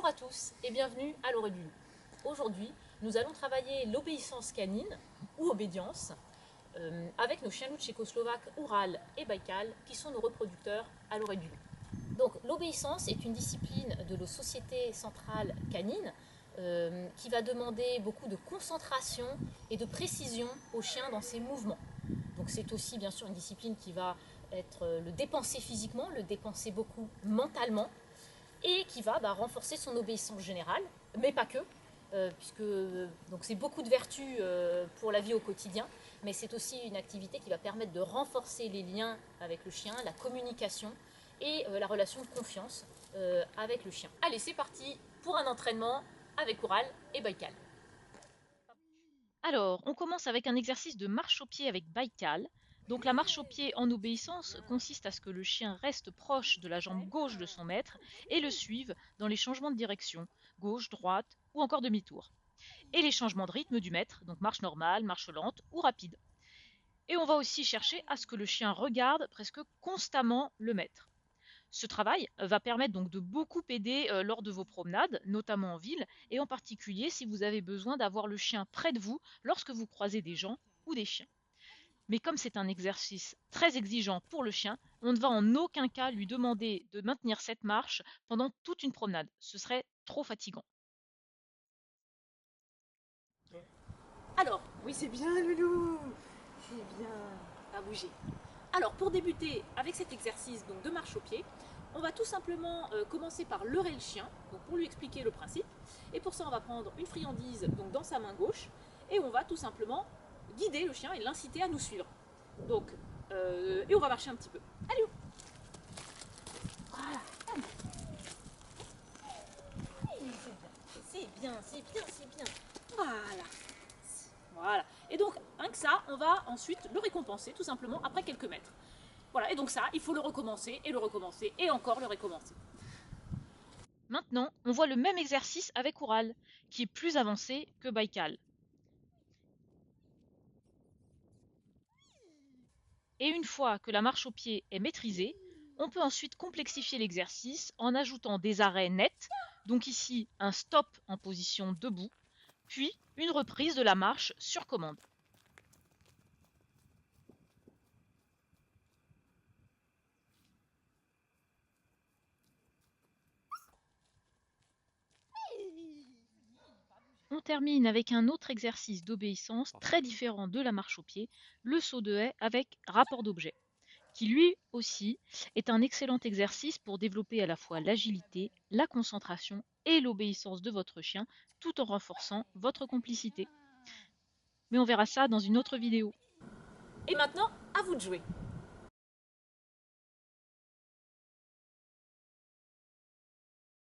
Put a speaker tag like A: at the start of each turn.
A: Bonjour à tous et bienvenue à l'Oreille du Loup. Aujourd'hui, nous allons travailler l'obéissance canine ou obédience avec nos chiens loups tchécoslovaques Ural et Baïkal qui sont nos reproducteurs à l'Oreille du Loup. Donc l'obéissance est une discipline de nos sociétés centrales canines qui va demander beaucoup de concentration et de précision au chien dans ses mouvements. Donc c'est aussi bien sûr une discipline qui va le dépenser physiquement, le dépenser beaucoup mentalement, et qui va renforcer son obéissance générale, mais pas que, puisque c'est beaucoup de vertus pour la vie au quotidien, mais c'est aussi une activité qui va permettre de renforcer les liens avec le chien, la communication et la relation de confiance avec le chien. Allez, c'est parti pour un entraînement avec Ural et Baïkal.
B: Alors, on commence avec un exercice de marche au pied avec Baïkal. Donc la marche au pied en obéissance consiste à ce que le chien reste proche de la jambe gauche de son maître et le suive dans les changements de direction, gauche, droite ou encore demi-tour. Et les changements de rythme du maître, donc marche normale, marche lente ou rapide. Et on va aussi chercher à ce que le chien regarde presque constamment le maître. Ce travail va permettre donc de beaucoup aider lors de vos promenades, notamment en ville, et en particulier si vous avez besoin d'avoir le chien près de vous lorsque vous croisez des gens ou des chiens. Mais comme c'est un exercice très exigeant pour le chien, on ne va en aucun cas lui demander de maintenir cette marche pendant toute une promenade. Ce serait trop fatigant.
A: Alors, oui, c'est bien, Loulou. C'est bien. À bouger. Alors, pour débuter avec cet exercice de marche au pied, on va tout simplement commencer par leurrer le chien, donc pour lui expliquer le principe. Et pour ça, on va prendre une friandise dans sa main gauche et on va tout simplement guider le chien et l'inciter à nous suivre. Donc, et on va marcher un petit peu. Allez, voilà. C'est bien, c'est bien, c'est bien. Voilà. Voilà. Et donc, rien que ça, on va ensuite le récompenser tout simplement après quelques mètres. Voilà, et donc ça, il faut le recommencer et encore le recommencer.
B: Maintenant, on voit le même exercice avec Oural, qui est plus avancé que Baïkal. Et une fois que la marche au pied est maîtrisée, on peut ensuite complexifier l'exercice en ajoutant des arrêts nets, donc ici un stop en position debout, puis une reprise de la marche sur commande. On termine avec un autre exercice d'obéissance très différent de la marche au pied, le saut de haie avec rapport d'objet, qui lui aussi est un excellent exercice pour développer à la fois l'agilité, la concentration et l'obéissance de votre chien, tout en renforçant votre complicité. Mais on verra ça dans une autre vidéo.
A: Et maintenant, à vous de jouer.